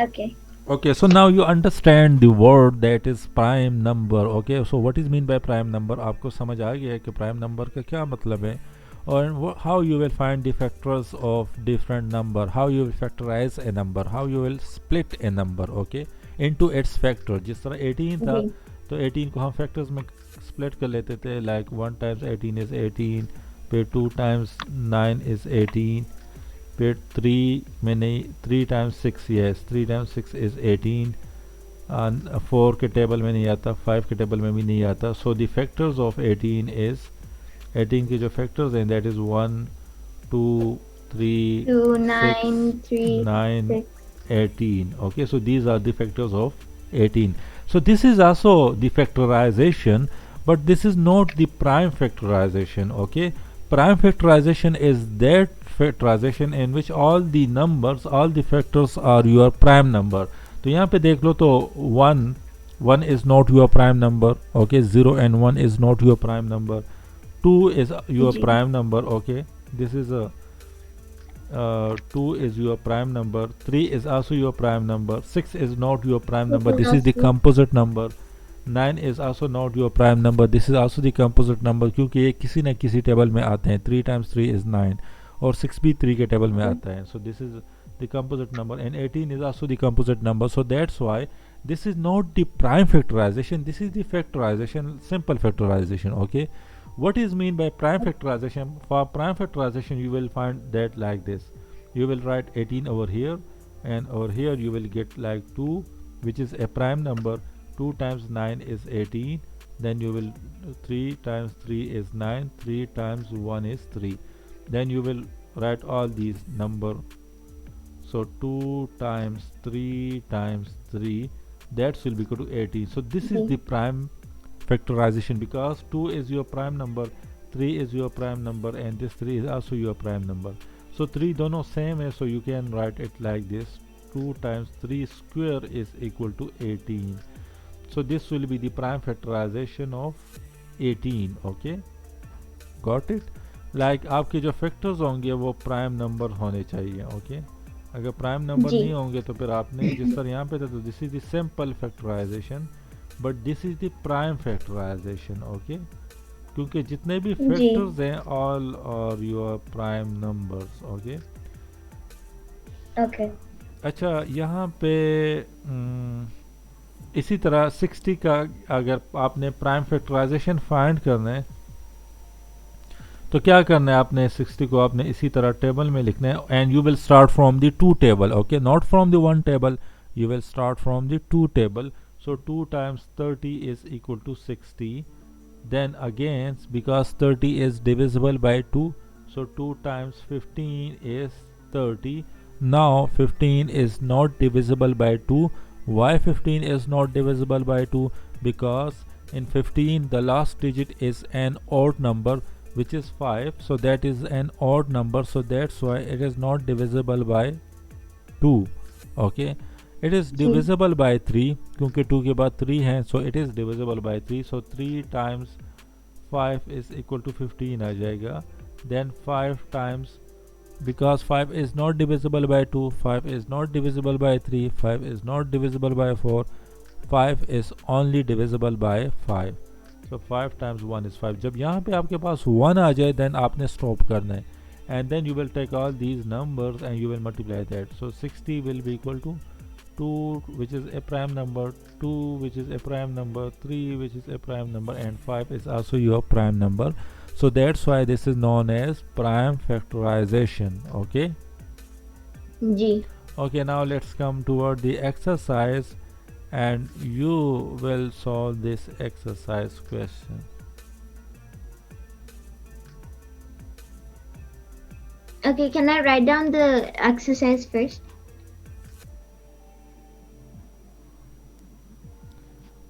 Okay. Okay, so now you understand the word that is prime number. Okay, so what is mean by prime number? आपको समझ आ गया है कि prime number का क्या मतलब है, और how you will find the factors of different number, how you will factorize a number, how you will split a number, okay, into its factor. जिस तरह 18 था, जी तो 18 को हम factors में split कर लेते थे, like 1 times 18 is 18, फिर 2 times 9 is 18, फिर 3 में नहीं, 3 times 6, yes, 3 times 6 is 18, 4 के टेबल में नहीं आता, 5 के टेबल में भी नहीं आता. So the factors of 18 is, 18 के जो फैक्टर्स हैं that is 1, 2, 3, 2 6, 9 3 9, 6. 18. Okay, so these are the factors of 18. So this is also the factorization, but this is not the prime factorization. Okay, prime factorization is that factorization in which all the numbers, all the factors are your prime number. तो यहाँ पे देख लो तो 1 is not your prime number. Okay, 0 and 1 is not your prime number. 2 is your ji prime number. Okay, this is a 2 is your prime number, 3 is also your prime number, 6 is not your prime this number, is this is the also composite number, 9 is also not your prime number, this is also the composite number, क्योंकि ये किसी न किसी table में आते हैं. 3 times 3 is 9 और 6 भी 3 के टेबल में आता है. So this is the composite number, and 18 is also the composite number. So that's why this is not the prime factorization, this is the factorization, simple factorization. Okay, what is mean by prime factorization? For prime factorization you will find that like this: you will write 18 over here, and over here you will get like 2, which is a prime number. 2 times 9 is 18, then you will 3 times 3 is 9, 3 times 1 is 3, then you will write all these number. So 2 times 3 times 3, that will be equal to 18. So this is ji the prime factorization, because 2 is your prime number, 3 is your prime number, and this 3 is also your prime number. So 3 दोनों same है, so you can write it like this: 2 times 3 square is equal to 18. So this will be the prime factorization of 18. Okay, got it? Like आपके जो factors होंगे वो prime number होने चाहिए. Okay, अगर prime number जी नहीं होंगे तो फिर आपने जिस तरह यहाँ पे था, तो this is the simple factorization, but this is the prime factorization. Okay, क्योंकि जितने भी जी फैक्टर्स हैं all are your prime numbers. Okay, okay अच्छा यहाँ पे इसी तरह 60 का अगर आपने प्राइम फैक्टराइजेशन फाइंड करना है तो क्या करना है आपने, 60 को आपने इसी तरह टेबल में लिखना है, and you will start from the 2 table. Okay, not from the 1 table, you will start from the 2 table. So 2 times 30 is equal to 60. Then again, because 30 is divisible by 2, so 2 times 15 is 30. Now 15 is not divisible by 2. Why 15 is not divisible by 2? Because in 15 the last digit is an odd number, which is 5, so that is an odd number, so that's why it is not divisible by 2. Okay, it is जी divisible by 3 क्योंकि 2 के बाद 3 है, so it is divisible by 3. So 3 times 5 is equal to 15 आ जाएगा. Then 5 times, because 5 is not divisible by 2, 5 is not divisible by 3, 5 is not divisible by 4, 5 is only divisible by 5. So 5 times 1 is 5. जब यहाँ पे आपके पास 1 आ जाए then आपने stop करना है, and then you will take all these numbers and you will multiply that. So 60 will be equal to 2, which is a prime number, 2 which is a prime number, 3 which is a prime number, and 5 is also your prime number. So that's why this is known as prime factorization. Okay, ji okay, now let's come toward the exercise, and you will solve this exercise question. okay, can I write down the exercise first?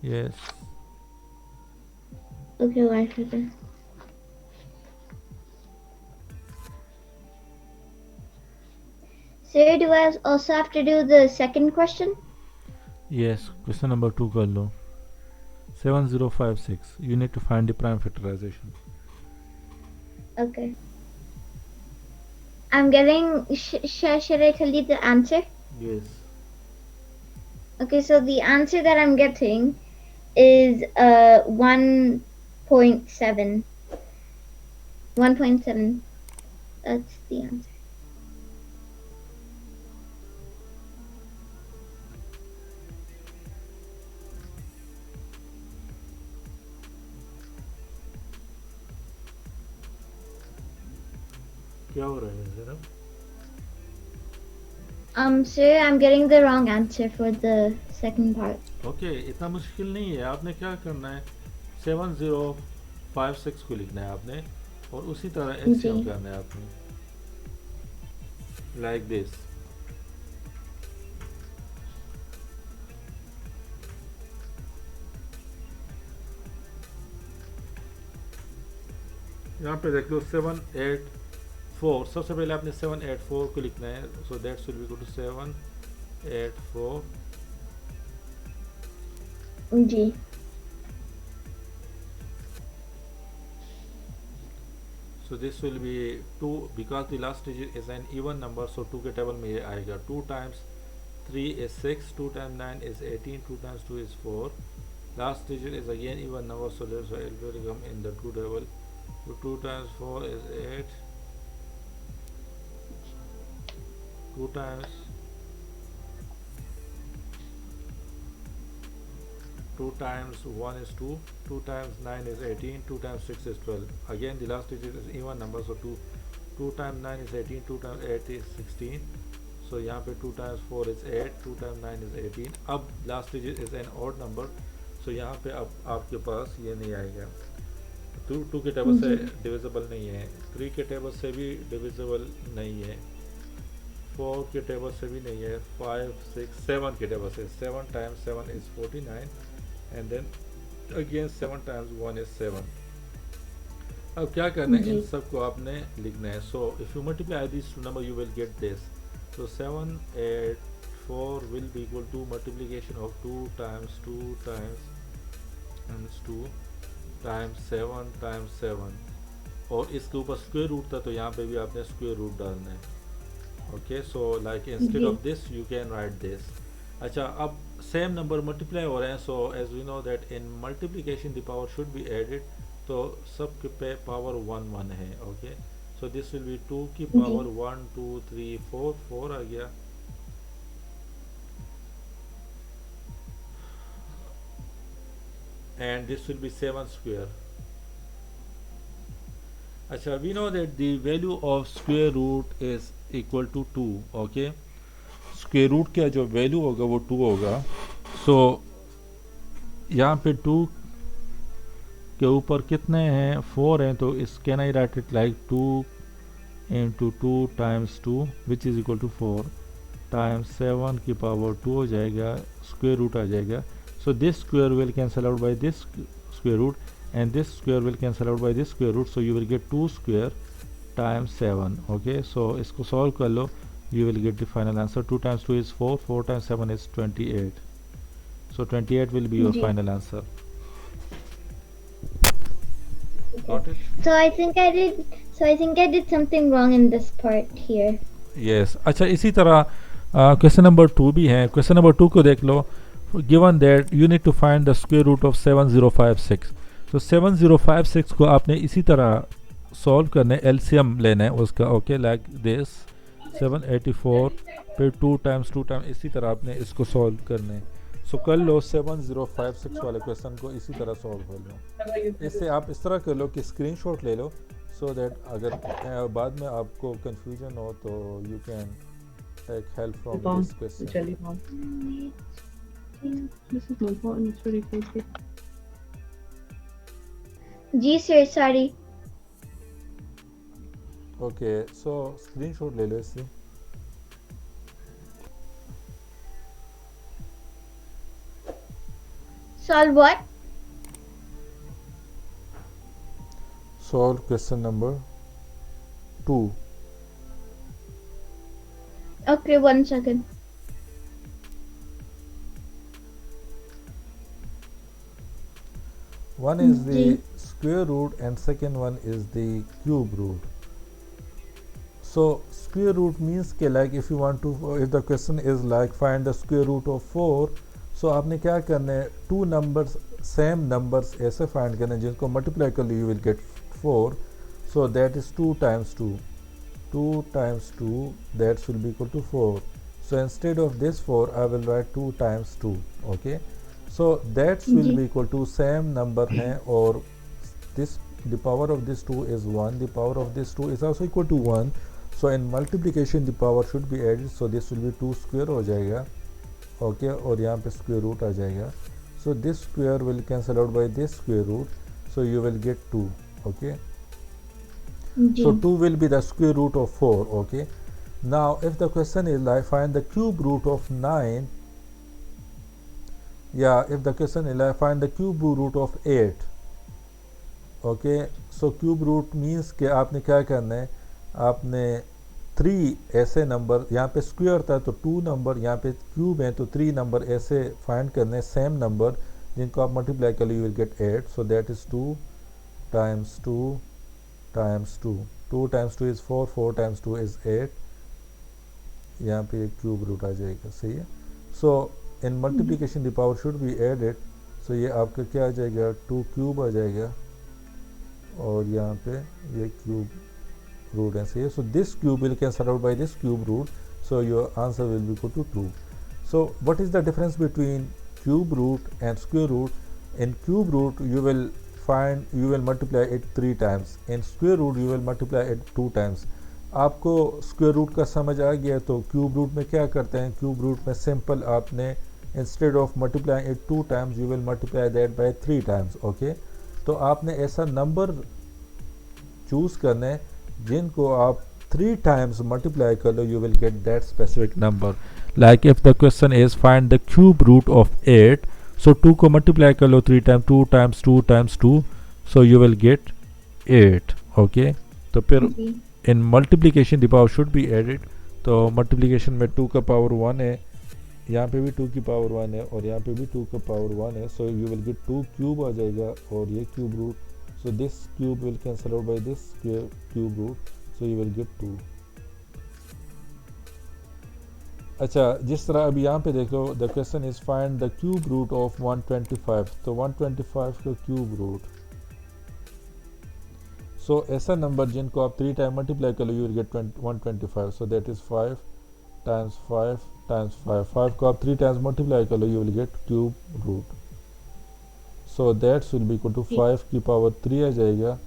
Yes. Okay, one second. So do I also have to do the second question? Yes, question number 2 कर लो. 7056. You need to find the prime factorization. Okay. I'm getting. Should I tell you the answer? Yes. Okay, so the answer that I'm getting is 1.7. 1.7. That's the answer. क्या हो रहा है ज़रा? Sir, I'm getting the wrong answer for the second part. Okay, इतना मुश्किल नहीं है. आपने क्या करना है, 7056 को लिखना है आपने, और उसी तरह एलसीएम जी. करना है आपने, लाइक दिस. यहाँ पे देख लो 784. सबसे पहले आपने 784 को लिखना है. So that should be equal to 784. जी. So this will be 2 because the last digit is an even number, so 2 के टेबल में ये आएगा. 2 times 3 is 6, 2 times 9 is 18, 2 times 2 is 4. Last digit is again even number, so that's why it will come in the 2 table. So 2 times 4 is 8. 2 times 2 times 1 is 2, 2 times 9 is 18, 2 times 6 is 12. Again the last digit is even number, so 2 times 9 is 18, 2 times 8 is 16. So यहाँ पे 2 times 4 is 8, 2 times 9 is 18. अब last digit is an odd number, so यहाँ पे अब आपके पास ये नहीं आएगा. 2 के टेबल से डिविजिबल नहीं है, 3 के टेबल से भी डिविजिबल नहीं है, 4 के टेबल से भी नहीं है, 5 6 7 के टेबल से. 7 times 7 is 49, and then again 7 times 1 is 7. अब क्या करना है, इन सब को आपने लिखना है. So if you multiply this two number you will get this. So 784 will be equal to multiplication of 2 times 2 times 2 times 7 times 7, और इसके ऊपर स्क्वायर रूट था तो यहाँ पे भी आपने स्क्वायर रूट डालना है. Okay, so like instead of this you can write this. अच्छा, अब सेम नंबर मल्टीप्लाई हो रहे हैं. So as we know that in multiplication the power should be added, तो सब पे पावर 1 1 है. Okay, so this will be 2 की पावर 1 2 3 4 4 आ गया. And this will be 7 square. अच्छा, we know that the value of square root is equal to 2. okay, square root का जो value होगा वो 2 होगा. so यहाँ पे 2 के ऊपर कितने हैं, 4 हैं, तो इस can I right it like 2 into 2 times 2 which is equal to 4 times 7 की पावर 2 हो जाएगा, स्क्वायर रूट आ जाएगा. so this square will cancel out by this square root, and this square will cancel out by this square root, so you will get 2 square times 7. okay, so इसको solve कर लो, you will get the final answer. 2 times 2 is 4, 4 times 7 is 28. so 28 will be your final answer. Got it? So I think I did something wrong in this part here. Yes. अच्छा, इसी तरह question number 2 भी है. Question number 2 को देख लो. Given that you need to find the square root of 7056. तो 7056 को आपने इसी तरह सॉल्व करना है, एलसीएम लेना है उसका. ओके, लाइक दिस 784 फिर 2 टाइम्स 2 टाइम्स, इसी तरह आपने इसको सॉल्व करना है. सो कर लो 7056 वाले क्वेश्चन को इसी तरह सॉल्व कर लो. इससे आप इस तरह कर लो कि स्क्रीनशॉट ले लो, सो दैट अगर बाद में आपको कंफ्यूजन हो तो you can take help from this question. This is more important. It's really crazy. जी sir, sorry. Okay, so screenshot ले लो इससे. Solve what? Solve question number 2. Okay, 1 second. One is the square root and second one is the cube root. So square root means कि like if you want to, if the question is like find the square root of 4, सो आपने क्या करना है, two numbers same numbers ऐसे find करने जिनको multiply कर लो you will get 4. So that is 2 times 2. 2 times 2 that will be equal to 4. So instead of this 4 I will write 2 times 2. Okay, so that will जी be equal to same number है और this the power of this 2 is 1, the power of this 2 is also equal to 1. So in multiplication the power should be added, so this will be 2 square हो जाएगा. Okay और यहाँ पे square root आ जाएगा. So this square will cancel out by this square root, so you will get 2. Okay, जी so 2 will be the square root of 4. Okay, now if the question is like find the cube root of 9, yeah, if the question is like find the cube root of 8. Okay, so cube root means कि आपने क्या करना है, आपने 3 ऐसे number, यहाँ पे square था तो 2 नंबर, यहाँ पे क्यूब है तो 3 नंबर ऐसे फाइंड करने सेम नंबर जिनको आप मल्टीप्लाई कर लो you will get 8. So that is 2 times 2 times 2. 2 times 2 is 4, 4 times 2 is 8. यहाँ पे क्यूब रूट आ जाएगा. सही है. So in multiplication the power should be added. So ये आपका क्या आ जाएगा, 2 क्यूब आ जाएगा और यहाँ पे ये क्यूब रूट है. सही है. So this cube will cancel out by this cube root, so your answer will be equal to 2. So what is the difference between cube root and square root? In cube root you will multiply it 3 times. In square root you will multiply it 2 times. आपको square root का समझ आ गया तो cube root में क्या करते हैं, cube root में सिंपल आपने instead of multiplying it 2 times you will multiply that by 3 times. Okay, तो आपने ऐसा नंबर चूज करना है जिनको आप 3 times multiply कर लो, you will get that specific number. Like if the question is find the cube root of 8, so 2 को multiply कर लो 3 times, 2 times 2 times 2, so you will get 8. Okay, तो फिर जी in multiplication the power should be added. तो multiplication में 2 का power 1 है, यहाँ पे भी 2 की पावर 1 है और यहाँ पे भी 2 का पावर 1 है. so you will get 2 cube आ जाएगा और ये cube root, so this cube will cancel out by this cube root, so you will get 2. अच्छा, जिस तरह अभी यहाँ पे देखो the question is find the cube root of 125. तो 125 का क्यूब रूट, सो ऐसा नंबर जिनको आप 3 टाइम मल्टीप्लाई कर लो you will get 125. So that is 5 times 5 times 5. 5 को आप 3 टाइम्स मल्टीप्लाई कर लो you will get cube root. So that's will be equal to 5 की पावर 3 आ जाएगा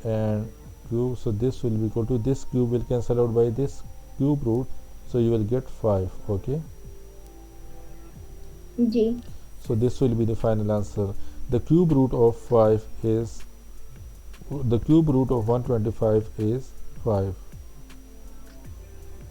and cube. So this will be equal to this cube will cancel out by this cube root, so you will get 5. Okay, जी so this will be the final answer. The cube root of 125 is 5.